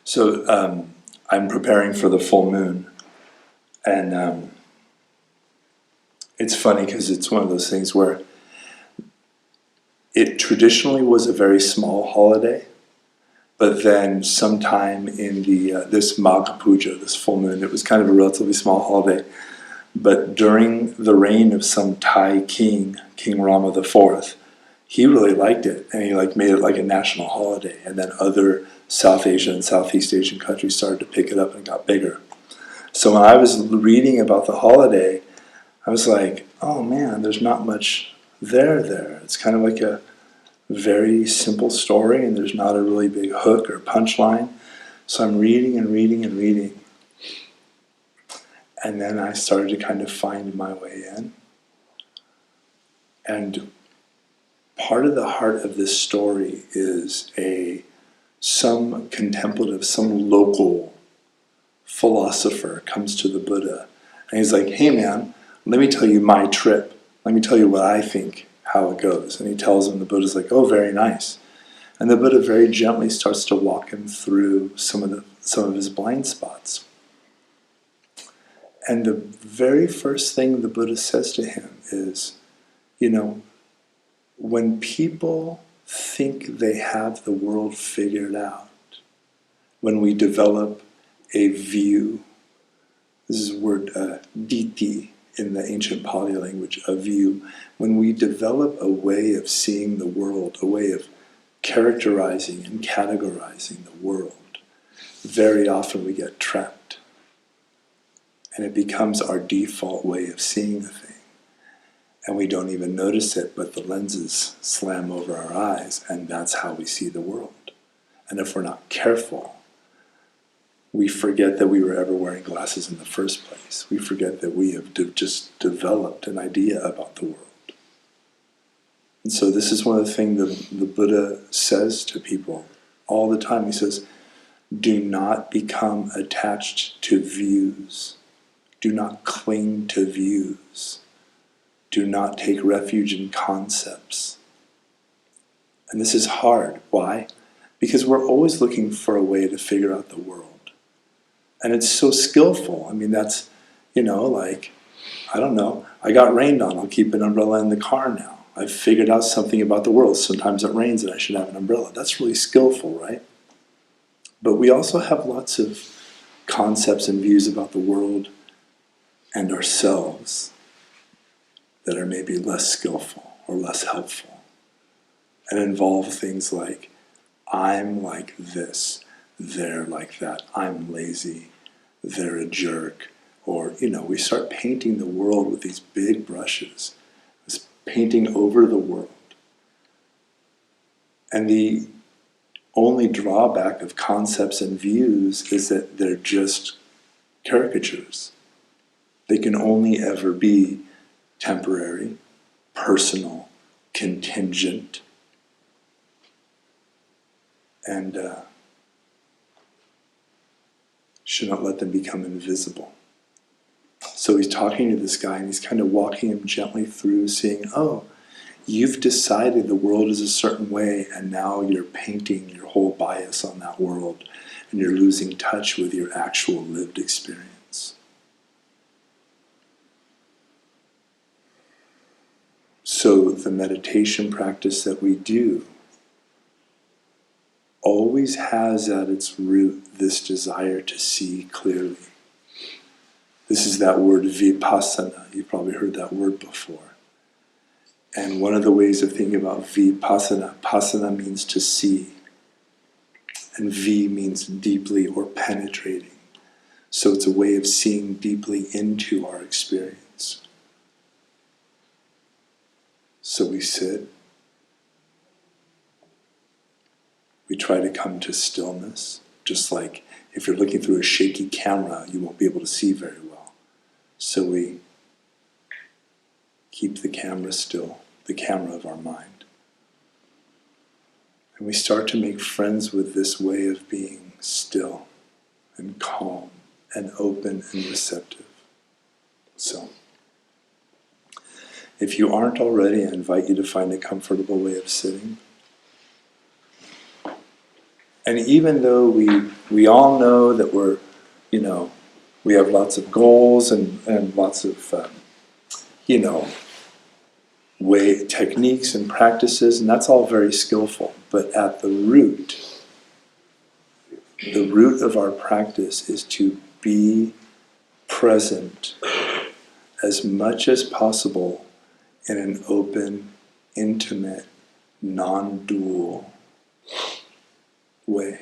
So I'm preparing for the full moon, and it's funny because it's one of those things where it traditionally was a very small holiday, but then sometime in the this Magha Puja, this full moon, it was kind of a relatively small holiday. But during the reign of some Thai king, King Rama IV, he really liked it, and he made it like a national holiday. And then other South Asian and Southeast Asian countries started to pick it up and got bigger. So when I was reading about the holiday, I was like, oh man, there's not much there. It's kind of like a very simple story, and there's not a really big hook or punchline. So I'm reading and reading and reading. And then I started to kind of find my way in. And part of the heart of this story is some contemplative, some local philosopher comes to the Buddha, and he's like, hey man, let me tell you my trip. Let me tell you what I think, how it goes. And he tells him, the Buddha's like, oh, very nice. And the Buddha very gently starts to walk him through some of his blind spots. And the very first thing the Buddha says to him is, when people think they have the world figured out, when we develop a view, this is the word diti in the ancient Pali language, a view, when we develop a way of seeing the world, a way of characterizing and categorizing the world, very often we get trapped. And it becomes our default way of seeing the thing. And we don't even notice it, but the lenses slam over our eyes, and that's how we see the world. And if we're not careful, we forget that we were ever wearing glasses in the first place. We forget that we have just developed an idea about the world. And so this is one of the things the Buddha says to people all the time. He says, do not become attached to views. Do not cling to views. Do not take refuge in concepts. And this is hard. Why? Because we're always looking for a way to figure out the world. And it's so skillful. I mean, that's, I don't know, I got rained on, I'll keep an umbrella in the car now. I've figured out something about the world. Sometimes it rains and I should have an umbrella. That's really skillful, right? But we also have lots of concepts and views about the world and ourselves that are maybe less skillful or less helpful, and involve things like, I'm like this, they're like that, I'm lazy, they're a jerk, or, we start painting the world with these big brushes, this painting over the world. And the only drawback of concepts and views is that they're just caricatures. They can only ever be temporary, personal, contingent, and should not let them become invisible. So he's talking to this guy, and he's kind of walking him gently through, seeing, oh, you've decided the world is a certain way, and now you're painting your whole bias on that world, and you're losing touch with your actual lived experience. So the meditation practice that we do always has at its root this desire to see clearly. This is that word vipassana. You've probably heard that word before. And one of the ways of thinking about vipassana, pasana means to see, and vi means deeply or penetrating. So it's a way of seeing deeply into our experience. So we sit, we try to come to stillness, just like if you're looking through a shaky camera, you won't be able to see very well. So we keep the camera still, the camera of our mind. And we start to make friends with this way of being still and calm and open and receptive. So, if you aren't already, I invite you to find a comfortable way of sitting. And even though we all know that we're, you know, we have lots of goals and lots of, you know, techniques and practices, and that's all very skillful. But at the root of our practice is to be present as much as possible in an open, intimate, non-dual way.